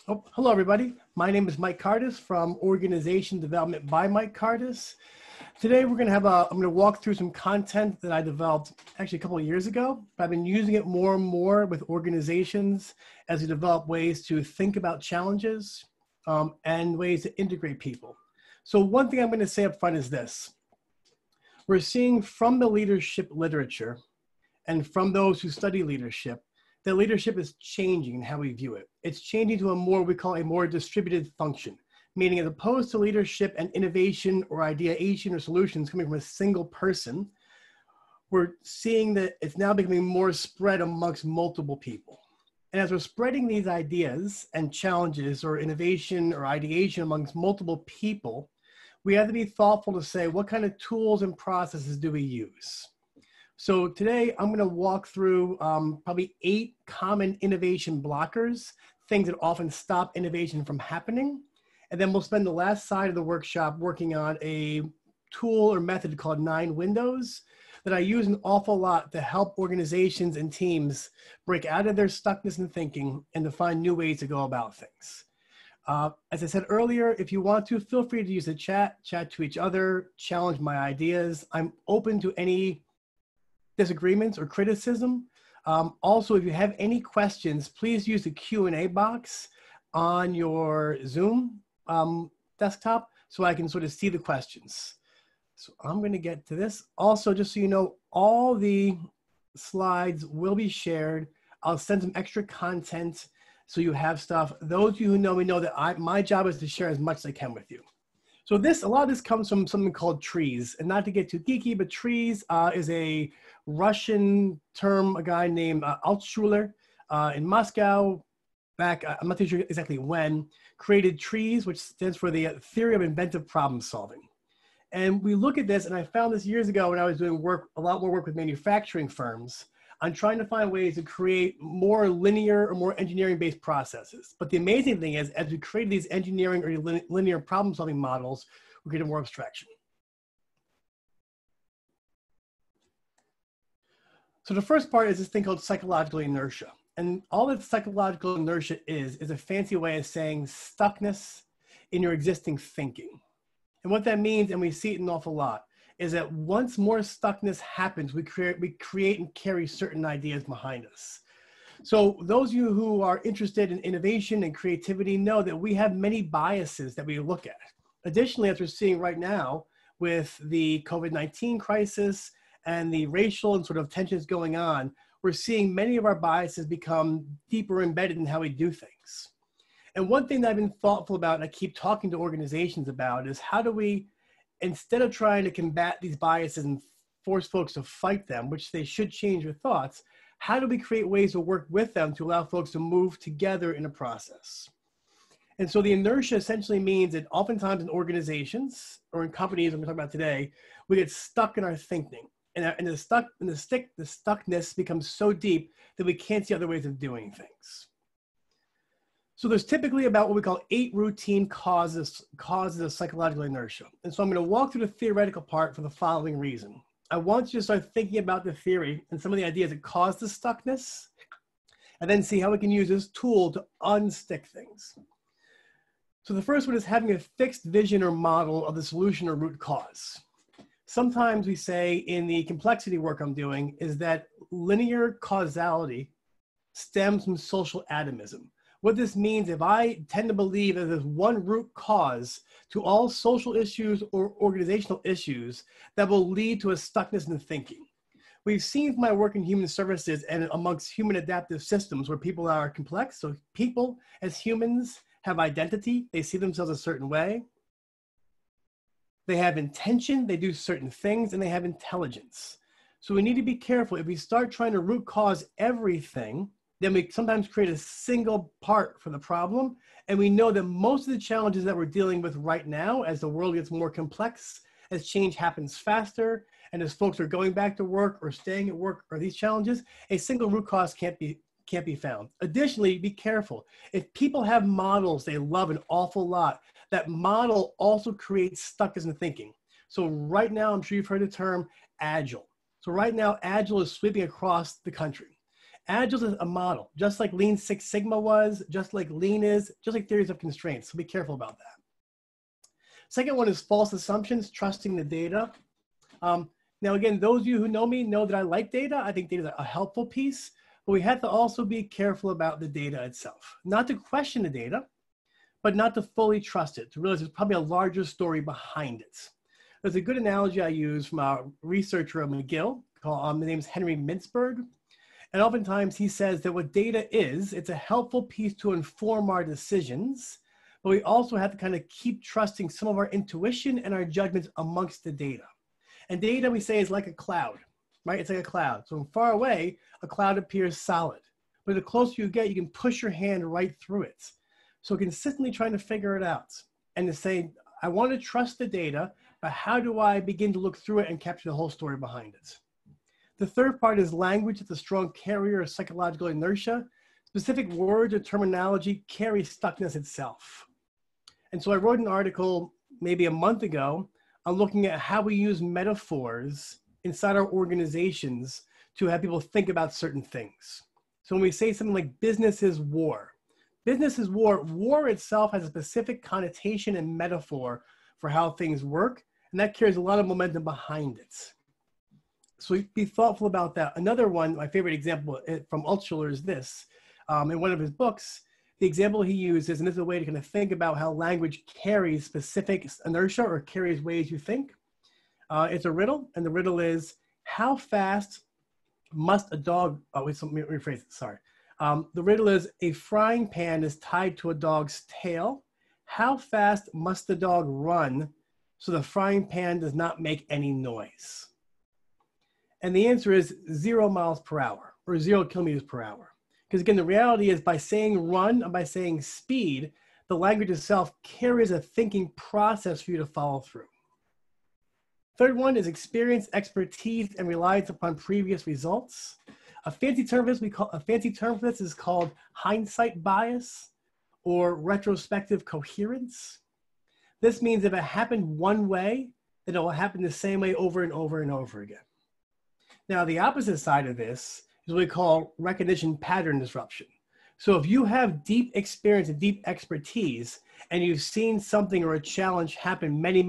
Oh, hello, everybody. My name is Mike Cardus from Organization Development by Mike Cardus. Today, I'm going to walk through some content that I developed actually a couple of years ago. But I've been using it more and more with organizations as we develop ways to think about challenges and ways to integrate people. So one thing I'm going to say up front is this. We're seeing from the leadership literature and from those who study leadership that leadership is changing in how we view it. It's changing to we call a more distributed function, meaning as opposed to leadership and innovation or ideation or solutions coming from a single person, we're seeing that it's now becoming more spread amongst multiple people. And as we're spreading these ideas and challenges or innovation or ideation amongst multiple people, we have to be thoughtful to say, what kind of tools and processes do we use? So today I'm going to walk through probably 8 common innovation blockers, things that often stop innovation from happening. And then we'll spend the last side of the workshop working on a tool or method called 9 windows that I use an awful lot to help organizations and teams break out of their stuckness in thinking and to find new ways to go about things. As I said earlier, if you want to, feel free to use the chat to each other, challenge my ideas. I'm open to any disagreements or criticism. Also, if you have any questions, please use the Q&A box on your Zoom desktop so I can sort of see the questions. So I'm going to get to this. Also, just so you know, all the slides will be shared. I'll send some extra content so you have stuff. Those of you who know me know that my job is to share as much as I can with you. So a lot of this comes from something called trees. And not to get too geeky, but trees is a Russian term, a guy named Altshuler in Moscow back, I'm not too sure exactly when, created trees, which stands for the theory of inventive problem solving. And we look at this, and I found this years ago when I was doing a lot more work with manufacturing firms on trying to find ways to create more linear or more engineering-based processes. But the amazing thing is, as we created these engineering or linear problem-solving models, we're getting more abstraction. So the first part is this thing called psychological inertia. And all that psychological inertia is a fancy way of saying stuckness in your existing thinking. And what that means, and we see it an awful lot, is that once more stuckness happens, we create and carry certain ideas behind us. So those of you who are interested in innovation and creativity know that we have many biases that we look at. Additionally, as we're seeing right now with the COVID-19 crisis and the racial and sort of tensions going on, we're seeing many of our biases become deeper embedded in how we do things. And one thing that I've been thoughtful about, and I keep talking to organizations about, is how do we, instead of trying to combat these biases and force folks to fight them, which they should change their thoughts, how do we create ways to work with them to allow folks to move together in a process? And so the inertia essentially means that oftentimes in organizations or in companies, I'm talking about today, we get stuck in our thinking. And the stuckness becomes so deep that we can't see other ways of doing things. So there's typically about what we call 8 routine causes of psychological inertia. And so I'm going to walk through the theoretical part for the following reason. I want you to start thinking about the theory and some of the ideas that cause the stuckness, and then see how we can use this tool to unstick things. So the first one is having a fixed vision or model of the solution or root cause. Sometimes we say in the complexity work I'm doing is that linear causality stems from social atomism. What this means, if I tend to believe that there's one root cause to all social issues or organizational issues that will lead to a stuckness in thinking. We've seen from my work in human services and amongst human adaptive systems where people are complex. So people as humans have identity. They see themselves a certain way. They have intention, they do certain things, and they have intelligence. So we need to be careful. If we start trying to root cause everything, then we sometimes create a single part for the problem. And we know that most of the challenges that we're dealing with right now, as the world gets more complex, as change happens faster, and as folks are going back to work or staying at work, or these challenges, a single root cause can't be found. Additionally, be careful. If people have models they love an awful lot, that model also creates stuckness in thinking. So right now, I'm sure you've heard the term agile. So right now, agile is sweeping across the country. Agile is a model, just like Lean Six Sigma was, just like Lean is, just like theories of constraints. So be careful about that. Second one is false assumptions, trusting the data. Now, again, those of you who know me know that I like data. I think data is a helpful piece, but we have to also be careful about the data itself. Not to question the data, but not to fully trust it, to realize there's probably a larger story behind it. There's a good analogy I use from a researcher at McGill, his name is Henry Mintzberg. And oftentimes he says that what data is, it's a helpful piece to inform our decisions, but we also have to kind of keep trusting some of our intuition and our judgments amongst the data. And data, we say, is like a cloud, right? It's like a cloud. So from far away, a cloud appears solid. But the closer you get, you can push your hand right through it. So consistently trying to figure it out and to say, I want to trust the data, but how do I begin to look through it and capture the whole story behind it? The third part is language. It's a strong carrier of psychological inertia. Specific words or terminology carry stuckness itself. And so I wrote an article maybe a month ago on looking at how we use metaphors inside our organizations to have people think about certain things. So when we say something like business is war, war itself has a specific connotation and metaphor for how things work, and that carries a lot of momentum behind it. So be thoughtful about that. Another one, my favorite example from Altshuler is this. In one of his books, the example he uses, and this is a way to kind of think about how language carries specific inertia or carries ways you think. It's a riddle, and the riddle is, how fast must a dog, let me rephrase it, sorry. The riddle is, a frying pan is tied to a dog's tail. How fast must the dog run so the frying pan does not make any noise? And the answer is 0 miles per hour or 0 kilometers per hour. Because again, the reality is by saying run and by saying speed, the language itself carries a thinking process for you to follow through. Third one is experience, expertise, and reliance upon previous results. A fancy term for this is called hindsight bias or retrospective coherence. This means if it happened one way, then it will happen the same way over and over and over again. Now, the opposite side of this is what we call recognition pattern disruption. So if you have deep experience and deep expertise, and you've seen something or a challenge happen many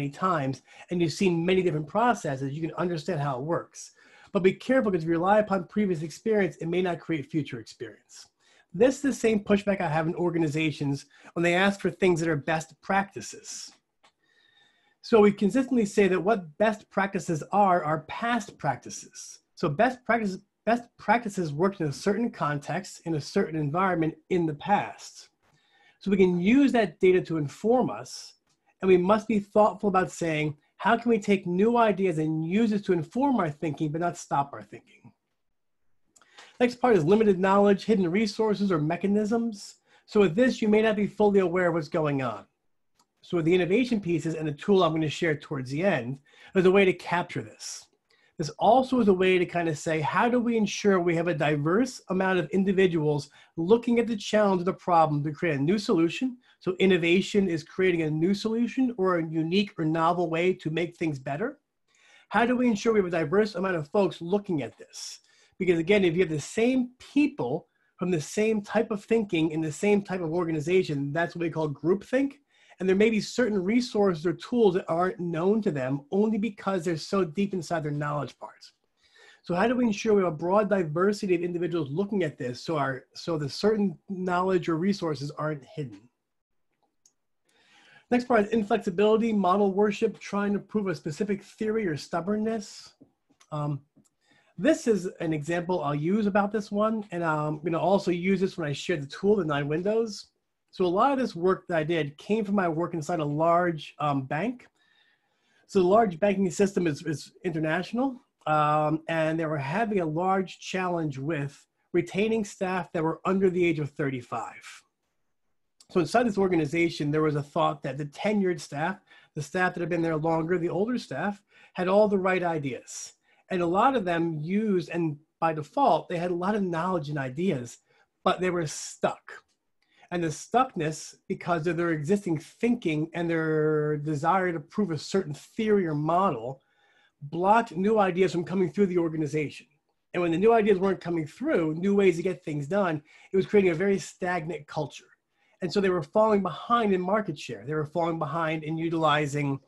times, and you've seen many different processes, you can understand how it works. But be careful, because if you rely upon previous experience, it may not create future experience. This is the same pushback I have in organizations when they ask for things that are best practices. So we consistently say that what best practices are past practices. So best practices worked in a certain context, in a certain environment in the past. So we can use that data to inform us, and we must be thoughtful about saying, how can we take new ideas and use it to inform our thinking, but not stop our thinking? Next part is limited knowledge, hidden resources, or mechanisms. So with this, you may not be fully aware of what's going on. So with the innovation pieces and the tool I'm going to share towards the end, there's a way to capture this. This also is a way to kind of say, how do we ensure we have a diverse amount of individuals looking at the challenge of the problem to create a new solution? So innovation is creating a new solution or a unique or novel way to make things better. How do we ensure we have a diverse amount of folks looking at this? Because again, if you have the same people from the same type of thinking in the same type of organization, that's what we call groupthink. And there may be certain resources or tools that aren't known to them only because they're so deep inside their knowledge parts. So how do we ensure we have a broad diversity of individuals looking at this so the certain knowledge or resources aren't hidden? Next part is inflexibility, model worship, trying to prove a specific theory or stubbornness. This is an example I'll use about this one, and I'm going to also use this when I share the tool, the 9 windows. So a lot of this work that I did came from my work inside a large bank. So the large banking system is international, and they were having a large challenge with retaining staff that were under the age of 35. So inside this organization, there was a thought that the tenured staff, the staff that had been there longer, the older staff, had all the right ideas. And a lot of them used, and by default, they had a lot of knowledge and ideas, but they were stuck. And the stuckness, because of their existing thinking and their desire to prove a certain theory or model, blocked new ideas from coming through the organization. And when the new ideas weren't coming through, new ways to get things done, it was creating a very stagnant culture. And so they were falling behind in market share. They were falling behind in utilizing,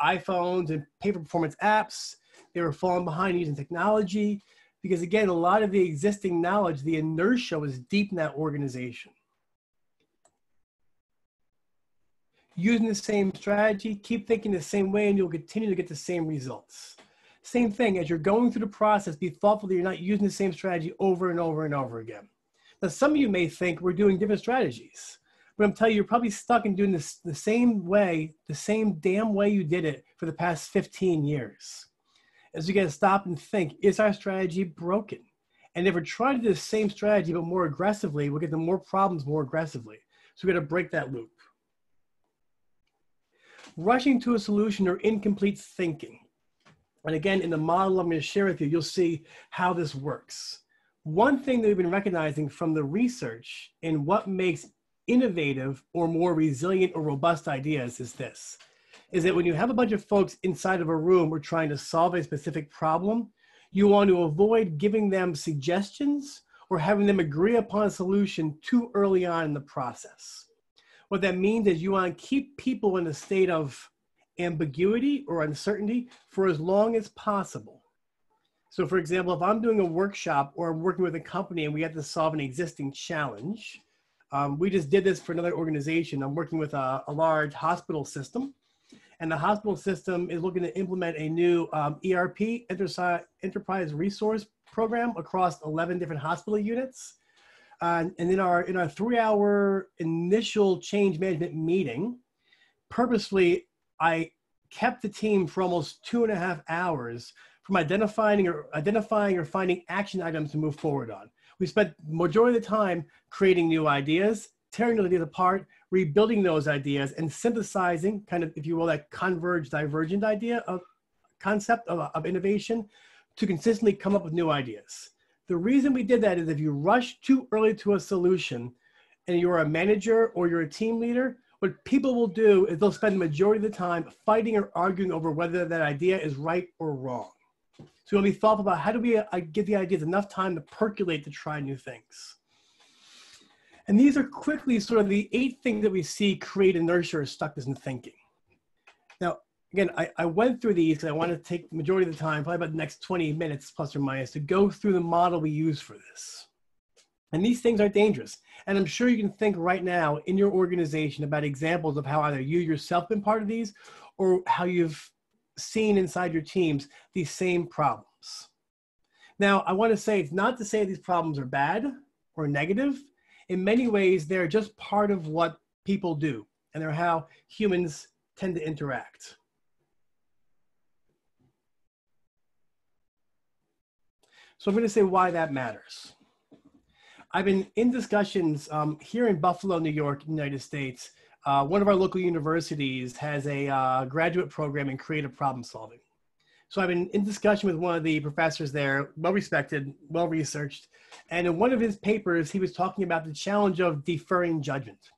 iPhones and pay-for performance apps. They were falling behind using technology because, again, a lot of the existing knowledge, the inertia was deep in that organization. Using the same strategy, keep thinking the same way, and you'll continue to get the same results. Same thing, as you're going through the process, be thoughtful that you're not using the same strategy over and over and over again. Now, some of you may think we're doing different strategies, but I'm telling you, you're probably stuck in doing this the same way, the same damn way you did it for the past 15 years. As you got to stop and think, is our strategy broken? And if we're trying to do the same strategy, but more aggressively, we'll get to more problems more aggressively. So we got to break that loop. Rushing to a solution or incomplete thinking. And again, in the model I'm going to share with you, you'll see how this works. One thing that we've been recognizing from the research in what makes innovative or more resilient or robust ideas is this, is that when you have a bunch of folks inside of a room or trying to solve a specific problem, you want to avoid giving them suggestions or having them agree upon a solution too early on in the process. What that means is you want to keep people in a state of ambiguity or uncertainty for as long as possible. So for example, if I'm doing a workshop or I'm working with a company and we have to solve an existing challenge, we just did this for another organization. I'm working with a large hospital system, and the hospital system is looking to implement a new ERP, Enterprise Resource Program, across 11 different hospital units. And in our 3-hour initial change management meeting, purposefully, I kept the team for almost 2.5 hours from identifying or finding action items to move forward on. We spent the majority of the time creating new ideas, tearing those ideas apart, rebuilding those ideas, and synthesizing, kind of, if you will, that converged divergent idea of concept of innovation to consistently come up with new ideas. The reason we did that is if you rush too early to a solution and you're a manager or you're a team leader, what people will do is they'll spend the majority of the time fighting or arguing over whether that idea is right or wrong. So we'll be thoughtful about how do we give the ideas enough time to percolate to try new things. And these are quickly sort of the 8 things that we see create inertia or stuckness in thinking. Now, again, I went through these because I want to take the majority of the time, probably about the next 20 minutes plus or minus, to go through the model we use for this. And these things are dangerous. And I'm sure you can think right now in your organization about examples of how either you yourself have been part of these or how you've seen inside your teams these same problems. Now, I want to say it's not to say these problems are bad or negative. In many ways, they're just part of what people do, and they're how humans tend to interact. So I'm going to say why that matters. I've been in discussions here in Buffalo, New York, United States. One of our local universities has a graduate program in creative problem solving. So I've been in discussion with one of the professors there, well-respected, well-researched. And in one of his papers, he was talking about the challenge of deferring judgment.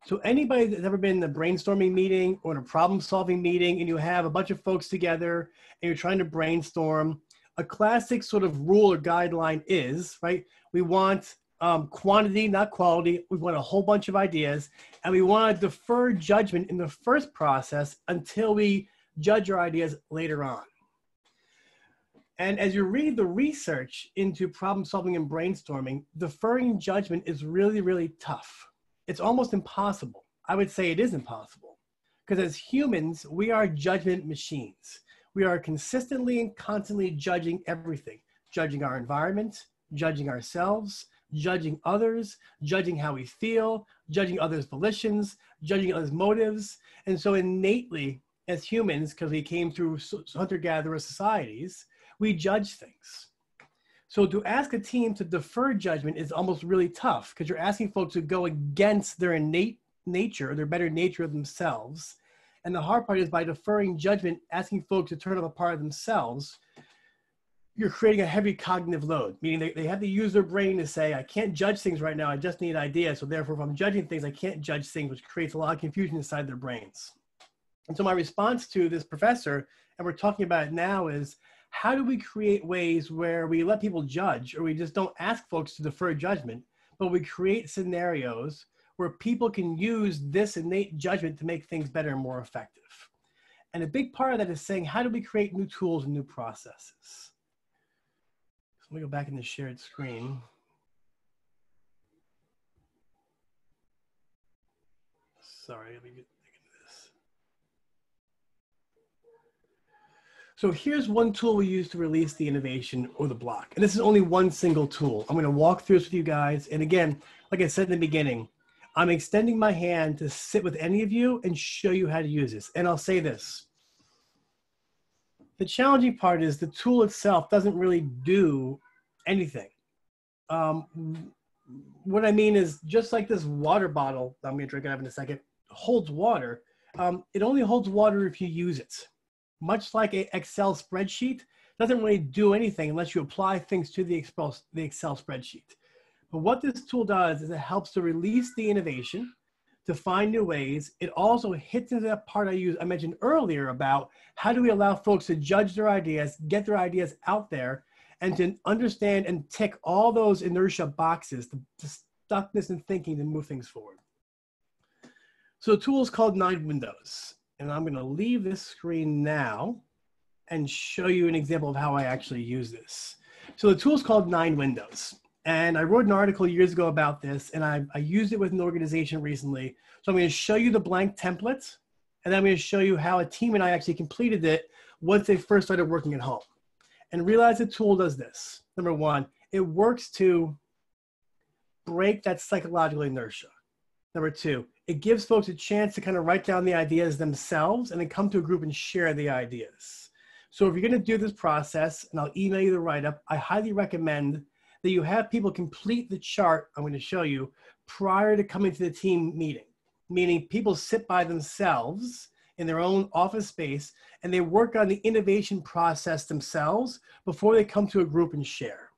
So anybody that's ever been in a brainstorming meeting or in a problem-solving meeting and you have a bunch of folks together and you're trying to brainstorm, a classic sort of rule or guideline is, right, we want quantity, not quality. We want a whole bunch of ideas, and we want to defer judgment in the first process until we judge our ideas later on. And as you read the research into problem solving and brainstorming, deferring judgment is really, really tough. It's almost impossible. I would say it is impossible, because as humans, we are judgment machines. We are consistently and constantly judging everything, judging our environment, judging ourselves, judging others, judging how we feel, judging others' volitions, judging others' motives. And so innately, as humans, because we came through hunter-gatherer societies, we judge things. So to ask a team to defer judgment is almost really tough, because you're asking folks to go against their innate nature, their better nature of themselves. And the hard part is by deferring judgment, asking folks to turn up a part of themselves, you're creating a heavy cognitive load, meaning they have to use their brain to say, I can't judge things right now, I just need ideas. So therefore, if I'm judging things, I can't judge things, which creates a lot of confusion inside their brains. And so my response to this professor, and we're talking about it now, is how do we create ways where we let people judge, or we just don't ask folks to defer judgment, but we create scenarios where people can use this innate judgment to make things better and more effective. And a big part of that is saying, how do we create new tools and new processes? So let me go back in the shared screen. Sorry, let me get into this. So here's one tool we use to release the innovation or the block. And this is only one single tool. I'm going to walk through this with you guys. And again, like I said in the beginning, I'm extending my hand to sit with any of you and show you how to use this. And I'll say this. The challenging part is the tool itself doesn't really do anything. What I mean is, just like this water bottle, I'm going to drink it up in a second, holds water. It only holds water if you use it. Much like an Excel spreadsheet, doesn't really do anything unless you apply things to the Excel spreadsheet. But what this tool does is it helps to release the innovation, to find new ways. It also hits into that part I mentioned earlier about how do we allow folks to judge their ideas, get their ideas out there, and to understand and tick all those inertia boxes, the stuckness in thinking to move things forward. So the tool is called 9 Windows. And I'm going to leave this screen now and show you an example of how I actually use this. So the tool is called 9 Windows. And I wrote an article years ago about this, and I used it with an organization recently. So I'm going to show you the blank template, and then I'm going to show you how a team and I actually completed it once they first started working at home. And realize the tool does this. Number one, it works to break that psychological inertia. Number two, it gives folks a chance to kind of write down the ideas themselves and then come to a group and share the ideas. So if you're going to do this process, and I'll email you the write-up, I highly recommend that you have people complete the chart I'm going to show you prior to coming to the team meeting. Meaning people sit by themselves in their own office space and they work on the innovation process themselves before they come to a group and share.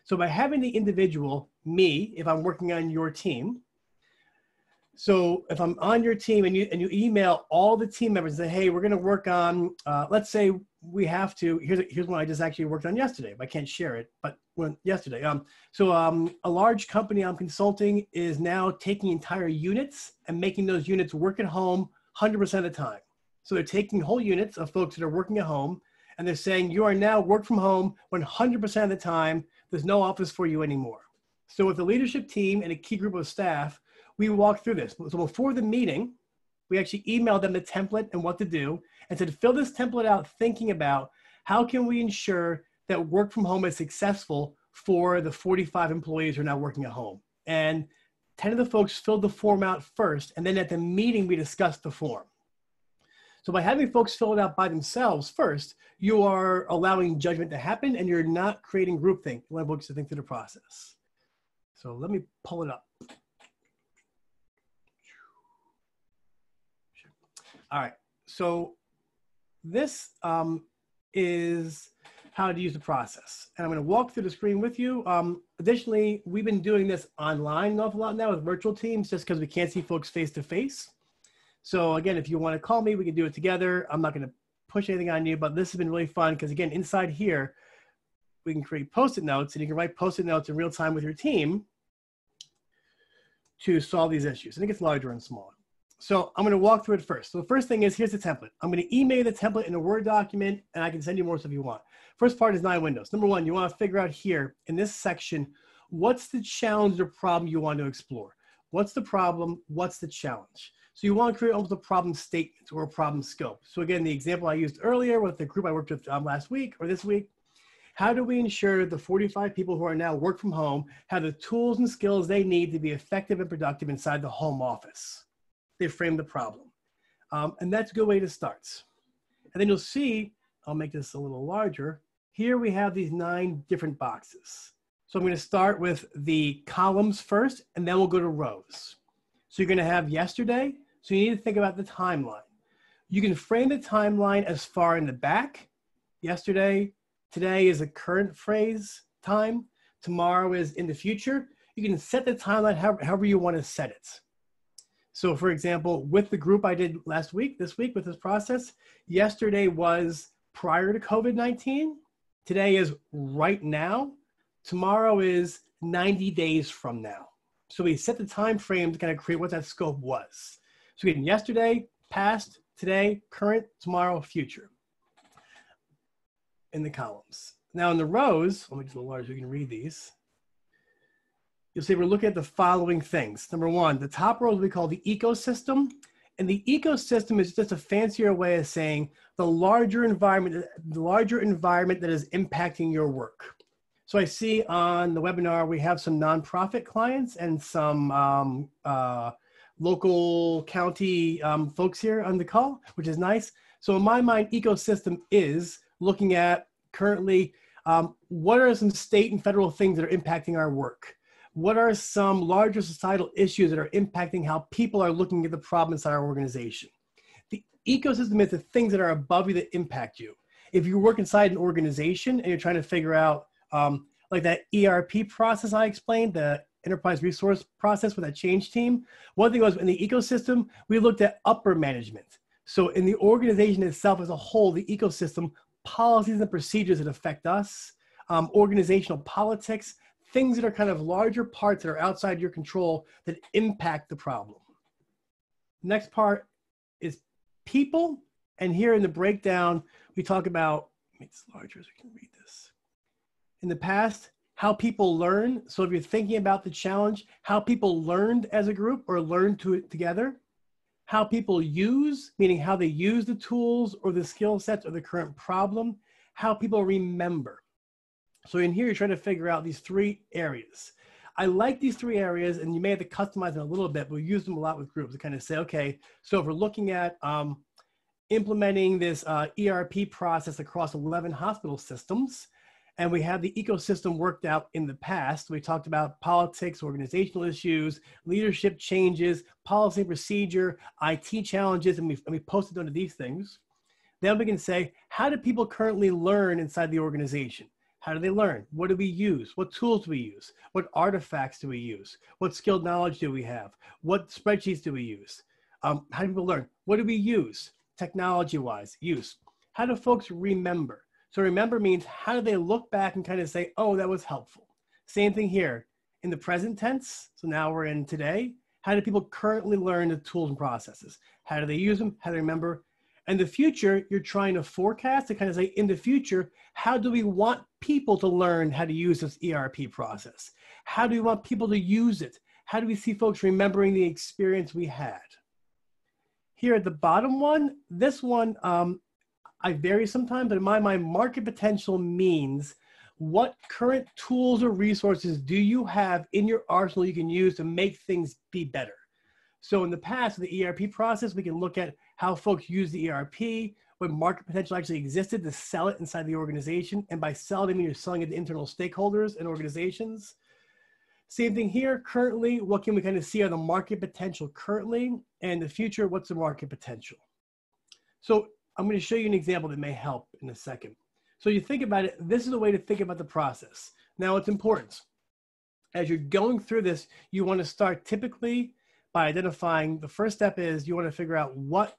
So by having the individual, me, if I'm working on your team, so if I'm on your team and you email all the team members and say, hey, we're going to work on, let's say we have to, here's one I just actually worked on yesterday. I can't share it, but yesterday. A large company I'm consulting is now taking entire units and making those units work at home 100% of the time. So they're taking whole units of folks that are working at home and they're saying, you are now work from home 100% of the time. There's no office for you anymore. So with the leadership team and a key group of staff, we walked through this. So before the meeting, we actually emailed them the template and what to do and said, fill this template out thinking about how can we ensure that work from home is successful for the 45 employees who are now working at home. And 10 of the folks filled the form out first, and then at the meeting, we discussed the form. So by having folks fill it out by themselves first, you are allowing judgment to happen and you're not creating groupthink. You want folks to think through the process. So let me pull it up. All right, so this is how to use the process. And I'm gonna walk through the screen with you. Additionally, we've been doing this online an awful lot now with virtual teams just because we can't see folks face to face. So again, if you wanna call me, we can do it together. I'm not gonna push anything on you, but this has been really fun because again, inside here, we can create Post-it notes and you can write Post-it notes in real time with your team to solve these issues. And it gets larger and smaller. So I'm going to walk through it first. So the first thing is, here's the template. I'm going to email the template in a Word document, and I can send you more stuff if you want. First part is 9 windows. Number one, you want to figure out here in this section, what's the challenge or problem you want to explore? What's the problem? What's the challenge? So you want to create almost a problem statement or a problem scope. So again, the example I used earlier with the group I worked with last week or this week, how do we ensure the 45 people who are now work from home have the tools and skills they need to be effective and productive inside the home office? They frame the problem. And that's a good way to start. And then you'll see, I'll make this a little larger. Here we have these 9 different boxes. So I'm going to start with the columns first, and then we'll go to rows. So you're going to have yesterday. So you need to think about the timeline. You can frame the timeline as far in the back. Yesterday, today is a current phrase time. Tomorrow is in the future. You can set the timeline however you want to set it. So for example, with the group I did this week with this process, yesterday was prior to COVID-19 Today is right now. Tomorrow is 90 days from now. So we set the time frame to kind of create what that scope was. So again, yesterday, past, today, current, tomorrow, future in the columns. Now in the rows, let me get a little larger so you can read these. You'll see we're looking at the following things. Number one, the top row is what we call the ecosystem. And the ecosystem is just a fancier way of saying the larger environment that is impacting your work. So I see on the webinar, we have some nonprofit clients and some local county folks here on the call, which is nice. So in my mind, ecosystem is looking at currently, what are some state and federal things that are impacting our work? What are some larger societal issues that are impacting how people are looking at the problem inside our organization? The ecosystem is the things that are above you that impact you. If you work inside an organization and you're trying to figure out, like that ERP process I explained, the enterprise resource process with that change team, one thing was in the ecosystem, we looked at upper management. So in the organization itself as a whole, the ecosystem, policies and procedures that affect us, organizational politics, things that are kind of larger parts that are outside your control that impact the problem. Next part is people. And here in the breakdown, we talk about, make this larger so we can read this. In the past, how people learn. So if you're thinking about the challenge, how people learned as a group or learned together. How people use, meaning how they use the tools or the skill sets or the current problem. How people remember. So in here, you're trying to figure out these three areas. I like these three areas, and you may have to customize them a little bit, but we use them a lot with groups to kind of say, okay, so if we're looking at implementing this ERP process across 11 hospital systems, and we have the ecosystem worked out in the past, we talked about politics, organizational issues, leadership changes, policy and procedure, IT challenges, and we posted under these things. Then we can say, how do people currently learn inside the organization? How do they learn? What do we use? What tools do we use? What artifacts do we use? What skilled knowledge do we have? What spreadsheets do we use? How do people learn? What do we use? Technology-wise, use. How do folks remember? So remember means how do they look back and kind of say, oh, that was helpful. Same thing here in the present tense. So now we're in today. How do people currently learn the tools and processes? How do they use them? How do they remember? And the future, you're trying to forecast to kind of say, in the future, how do we want people to learn how to use this ERP process? How do we want people to use it? How do we see folks remembering the experience we had? Here at the bottom one, this one, I vary sometimes, but in my mind, market potential means what current tools or resources do you have in your arsenal you can use to make things be better? So in the past, the ERP process, we can look at how folks use the ERP, what market potential actually existed to sell it inside the organization. And by selling, I mean you're selling it to internal stakeholders and organizations. Same thing here. Currently, what can we kind of see are the market potential currently, and the future, what's the market potential? So I'm going to show you an example that may help in a second. So you think about it, this is a way to think about the process. Now it's important. As you're going through this, you want to start typically by identifying, the first step is you want to figure out what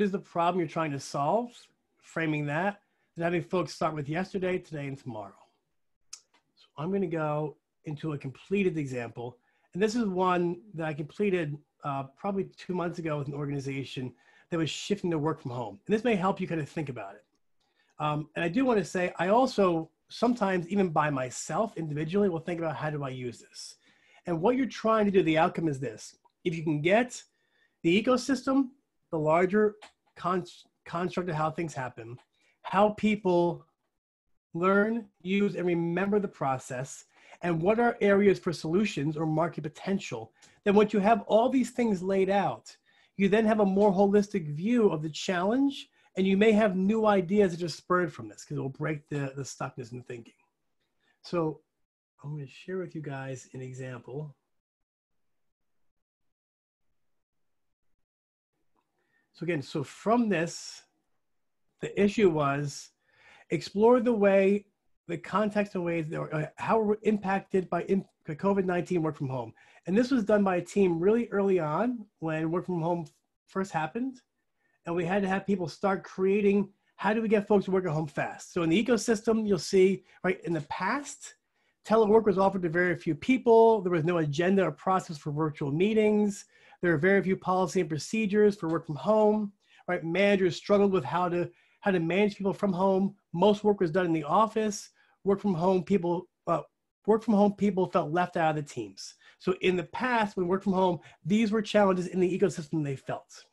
is the problem you're trying to solve, framing that, and having folks start with yesterday, today, and tomorrow. So I'm going to go into a completed example. And this is one that I completed probably 2 months ago with an organization that was shifting to work from home. And this may help you kind of think about it. And I do want to say, I also sometimes, even by myself individually, will think about how do I use this? And what you're trying to do, the outcome is this. If you can get the ecosystem, the larger construct of how things happen, how people learn, use, and remember the process, and what are areas for solutions or market potential, then once you have all these things laid out, you then have a more holistic view of the challenge, and you may have new ideas that are spurred from this because it will break the stuckness in thinking. So I'm going to share with you guys an example. So again, so from this, the issue was explore the way the context and ways that how we're impacted by COVID-19 work from home. And this was done by a team really early on when work from home first happened. And we had to have people start creating, how do we get folks to work at home fast? So in the ecosystem, you'll see, right, in the past, telework was offered to very few people. There was no agenda or process for virtual meetings. There are very few policy and procedures for work from home, right? Managers struggled with how to manage people from home. Most work was done in the office. Work from home people felt left out of the teams. So in the past, when work from home, these were challenges in the ecosystem they felt.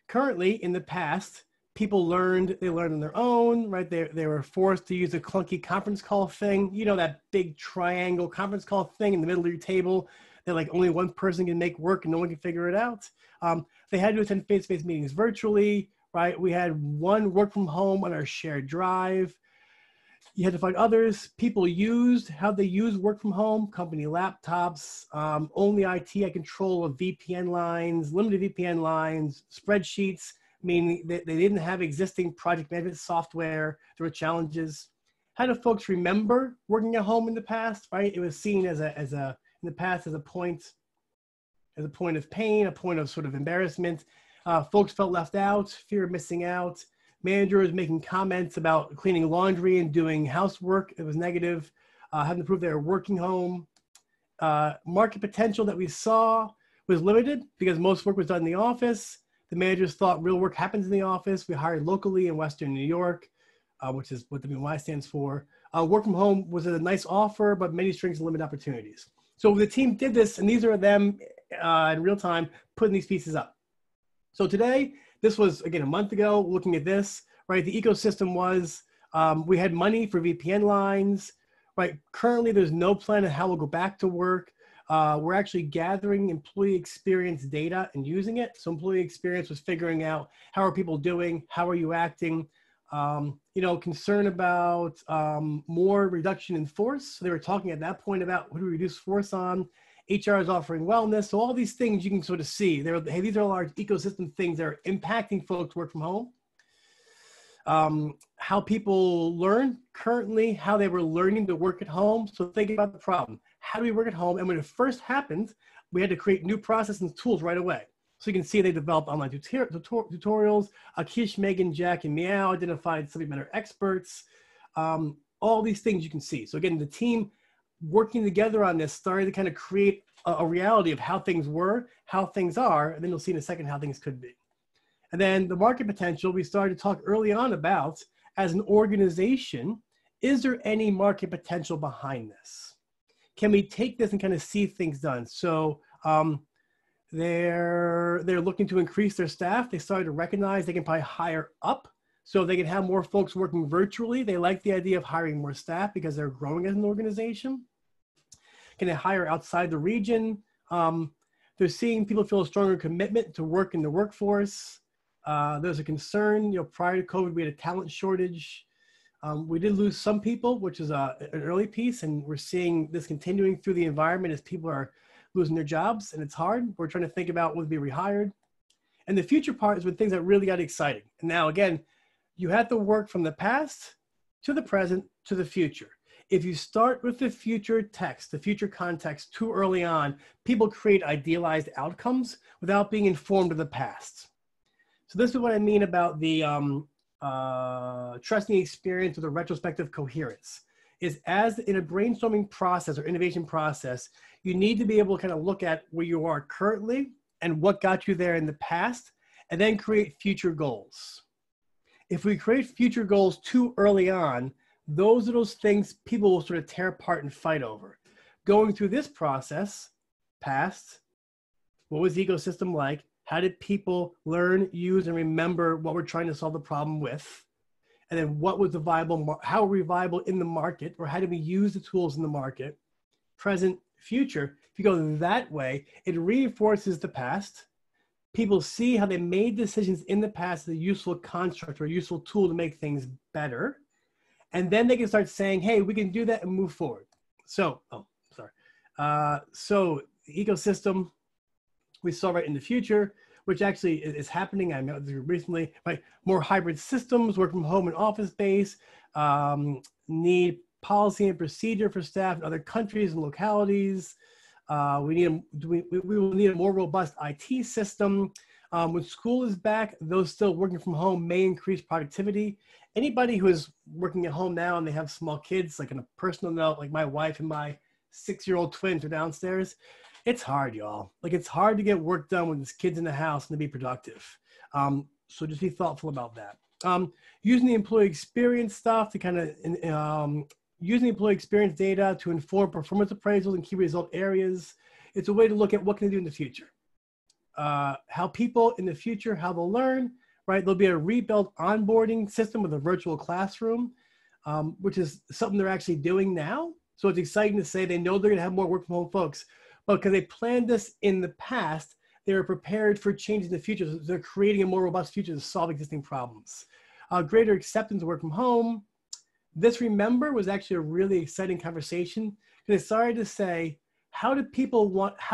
Currently, in the past, people learned on their own, right? They were forced to use a clunky conference call thing. You know, that big triangle conference call thing in the middle of your table that like only one person can make work and no one can figure it out. They had to attend face-to-face meetings virtually, right? We had one work from home on our shared drive. You had to find others. People used how they use work from home, company laptops, only IT had control of VPN lines, limited VPN lines, spreadsheets, meaning that they didn't have existing project management software. There were challenges. How do folks remember working at home in the past, right? It was seen in the past as a point of pain, a point of sort of embarrassment. Folks felt left out, fear of missing out. Managers making comments about cleaning laundry and doing housework. It was negative. Having to prove they were working home. Market potential that we saw was limited because most work was done in the office. The managers thought real work happens in the office. We hired locally in Western New York, which is what the WY stands for. Work from home was a nice offer, but many strings and limited opportunities. So the team did this, and these are them in real time putting these pieces up. So today, this was, again, a month ago, looking at this, right? The ecosystem was, we had money for VPN lines, right? Currently, there's no plan on how we'll go back to work. We're actually gathering employee experience data and using it. So employee experience was figuring out, how are people doing? How are you acting? You know, concern about more reduction in force. So they were talking at that point about what do we reduce force on? HR is offering wellness. So all these things you can sort of see. Hey, these are large ecosystem things that are impacting folks work from home. How people learn currently, how they were learning to work at home. So think about the problem. How do we work at home? And when it first happened, we had to create new processes and tools right away. So you can see they developed online tutorials. Akish, Megan, Jack, and Meow identified subject matter experts. All these things you can see. So again, the team working together on this started to kind of create a reality of how things were, how things are, and then you'll see in a second how things could be. And then the market potential, we started to talk early on about, as an organization, is there any market potential behind this? Can we take this and kind of see things done? So they're looking to increase their staff. They started to recognize they can probably hire up so they can have more folks working virtually. They like the idea of hiring more staff because they're growing as an organization. Can they hire outside the region? They're seeing people feel a stronger commitment to work in the workforce. There's a concern, you know, prior to COVID, we had a talent shortage. We did lose some people, which is an early piece, and we're seeing this continuing through the environment as people are losing their jobs, and it's hard. We're trying to think about would be rehired. And the future part is when things that really got exciting. And now, again, you have to work from the past to the present to the future. If you start with the future text, the future context too early on, people create idealized outcomes without being informed of the past. So this is what I mean about the trusting experience with a retrospective coherence. Is as in a brainstorming process or innovation process, you need to be able to kind of look at where you are currently and what got you there in the past, and then create future goals. If we create future goals too early on, those are those things people will sort of tear apart and fight over. Going through this process, past, what was the ecosystem like? How did people learn, use, and remember what we're trying to solve the problem with? And then what was the viable, how are we viable in the market, or how do we use the tools in the market? Present, future. If you go that way, it reinforces the past. People see how they made decisions in the past as a useful construct or a useful tool to make things better. And then they can start saying, hey, we can do that and move forward. So, so the ecosystem we saw right in the future, which actually is happening. I met with this group recently, right? More hybrid systems, work from home and office space, need policy and procedure for staff in other countries and localities. We will need a more robust IT system. When school is back, those still working from home may increase productivity. Anybody who is working at home now and they have small kids, like on a personal note, like my wife and my 6-year-old twins are downstairs, it's hard, y'all. Like, it's hard to get work done when there's kids in the house and to be productive. So just be thoughtful about that. Using the employee experience stuff to kind of, using employee experience data to inform performance appraisals and key result areas. It's a way to look at what can they do in the future. How people in the future, how they'll learn, right? There'll be a rebuilt onboarding system with a virtual classroom, which is something they're actually doing now. So it's exciting to say they know they're gonna have more work from home folks, but because they planned this in the past, they were prepared for change in the future. So they're creating a more robust future to solve existing problems. Greater acceptance of work from home. This, remember, was actually a really exciting conversation because it started to say, how do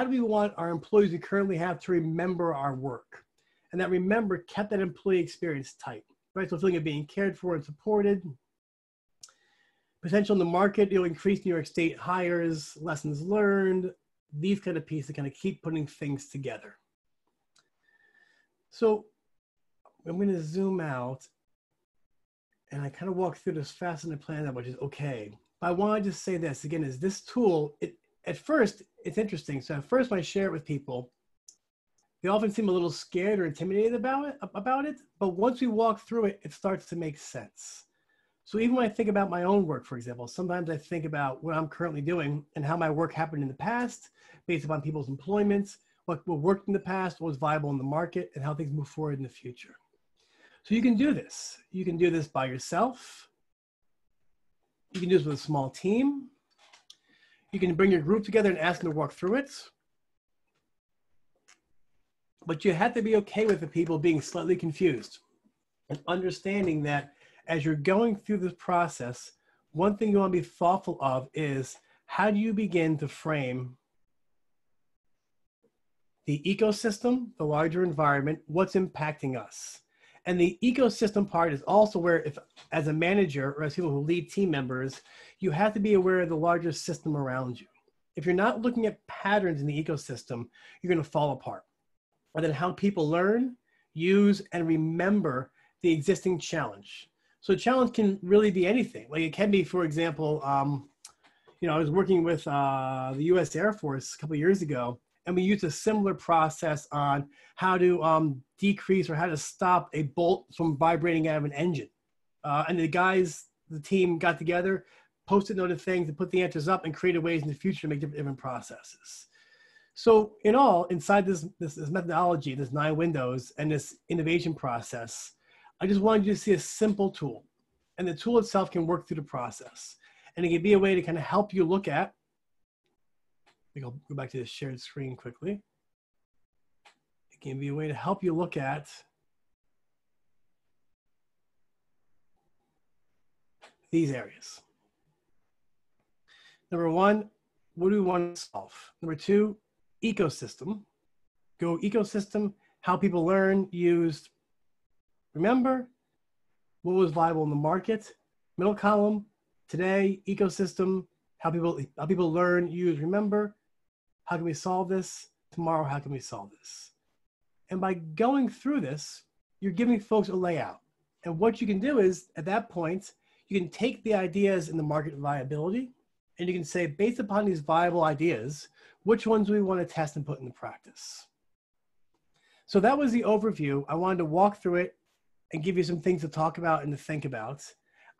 we want our employees we currently have to remember our work? And that remember kept that employee experience tight, right? So feeling of being cared for and supported. Potential in the market, you'll increase New York State hires, lessons learned, these kind of pieces to kind of keep putting things together. So I'm going to zoom out and I kind of walk through this fast and I planned that, which is okay. But I want to just say this again, is this tool, at first, it's interesting. So at first when I share it with people, they often seem a little scared or intimidated about it. But once we walk through it, it starts to make sense. So even when I think about my own work, for example, sometimes I think about what I'm currently doing and how my work happened in the past based upon people's employment, what worked in the past, what was viable in the market, and how things move forward in the future. So you can do this. You can do this by yourself. You can do this with a small team. You can bring your group together and ask them to walk through it. But you have to be okay with the people being slightly confused and understanding that as you're going through this process, one thing you want to be thoughtful of is how do you begin to frame the ecosystem, the larger environment, what's impacting us. And the ecosystem part is also where, if as a manager or as people who lead team members, you have to be aware of the larger system around you. If you're not looking at patterns in the ecosystem, you're going to fall apart. And then how people learn, use, and remember the existing challenge. So challenge can really be anything. Like it can be, for example, I was working with the US Air Force a couple of years ago, and we used a similar process on how to decrease or how to stop a bolt from vibrating out of an engine. And the team got together, post-it noted things, and put the answers up and created ways in the future to make different processes. So in all, inside this methodology, this 9 windows and this innovation process, I just wanted you to see a simple tool. And the tool itself can work through the process. And it can be a way to kind of help you look at, I think I'll go back to the shared screen quickly. It can be a way to help you look at these areas. Number 1, what do we want to solve? Number 2, ecosystem. Go ecosystem, how people learn, used, remember, what was viable in the market. Middle column, today, ecosystem, how people learn, use, remember. How can we solve this? Tomorrow, how can we solve this? And by going through this, you're giving folks a layout. And what you can do is, at that point, you can take the ideas in the market viability, and you can say, based upon these viable ideas, which ones do we want to test and put into practice? So that was the overview. I wanted to walk through it and give you some things to talk about and to think about.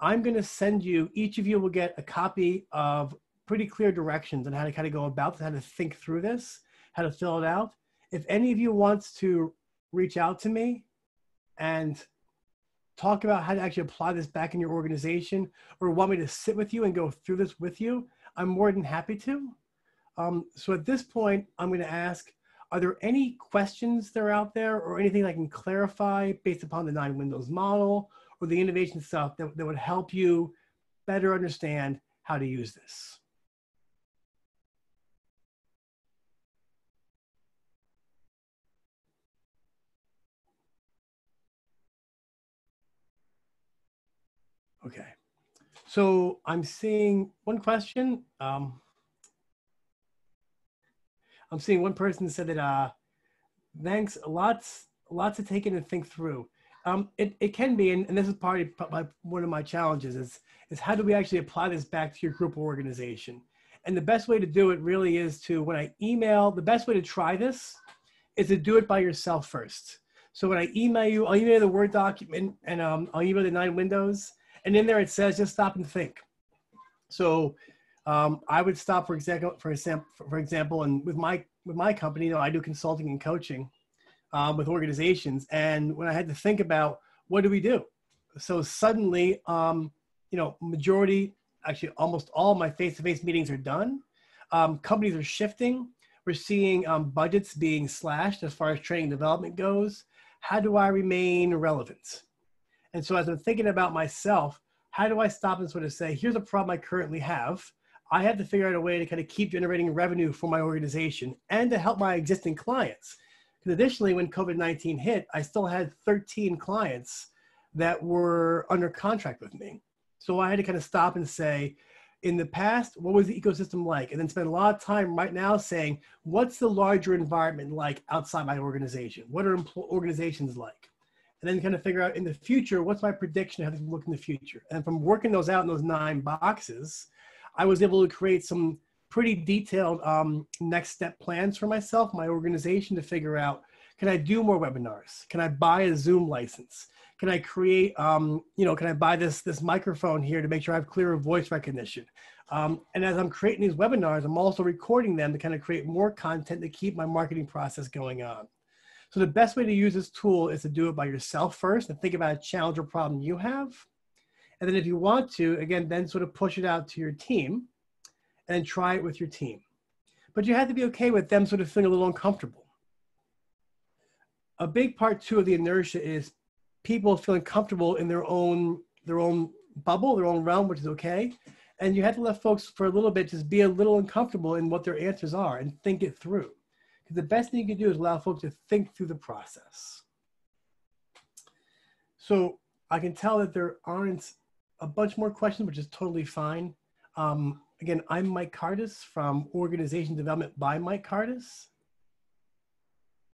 I'm going to send you, each of you will get a copy of pretty clear directions on how to kind of go about this, how to think through this, how to fill it out. If any of you wants to reach out to me and talk about how to actually apply this back in your organization, or want me to sit with you and go through this with you, I'm more than happy to. So at this point, I'm going to ask, are there any questions that are out there or anything I can clarify based upon the 9 windows model or the innovation stuff that would help you better understand how to use this? Okay. So I'm seeing one question. I'm seeing one person said that, thanks, lots to take in and think through. It can be, and this is one of my challenges is how do we actually apply this back to your group or organization? And the best way to do it really is to, when I email, the best way to try this is to do it by yourself first. So when I email you, I'll email the Word document and I'll email the 9 windows. And in there it says, just stop and think. So I would stop, for example, and with my company, you know, I do consulting and coaching with organizations. And when I had to think about what do we do? So suddenly, you know, actually almost all my face-to-face meetings are done. Companies are shifting. We're seeing budgets being slashed as far as training and development goes. How do I remain relevant? And so as I'm thinking about myself, how do I stop and sort of say, here's a problem I currently have. I have to figure out a way to kind of keep generating revenue for my organization and to help my existing clients. Because additionally, when COVID-19 hit, I still had 13 clients that were under contract with me. So I had to kind of stop and say, in the past, what was the ecosystem like? And then spend a lot of time right now saying, what's the larger environment like outside my organization? What are organizations like? And then kind of figure out in the future, what's my prediction of how things look in the future? And from working those out in those 9 boxes, I was able to create some pretty detailed next step plans for myself, my organization, to figure out, can I do more webinars? Can I buy a Zoom license? Can I create, you know, can I buy this microphone here to make sure I have clearer voice recognition? And as I'm creating these webinars, I'm also recording them to kind of create more content to keep my marketing process going on. So the best way to use this tool is to do it by yourself first and think about a challenge or problem you have. And then if you want to, again, then sort of push it out to your team and then try it with your team. But you have to be okay with them sort of feeling a little uncomfortable. A big part too of the inertia is people feeling comfortable in their own bubble, their own realm, which is okay. And you have to let folks for a little bit just be a little uncomfortable in what their answers are and think it through. Because the best thing you can do is allow folks to think through the process. So I can tell that there aren't a bunch more questions, which is totally fine. Again, I'm Mike Cardus from Organization Development by Mike Cardus.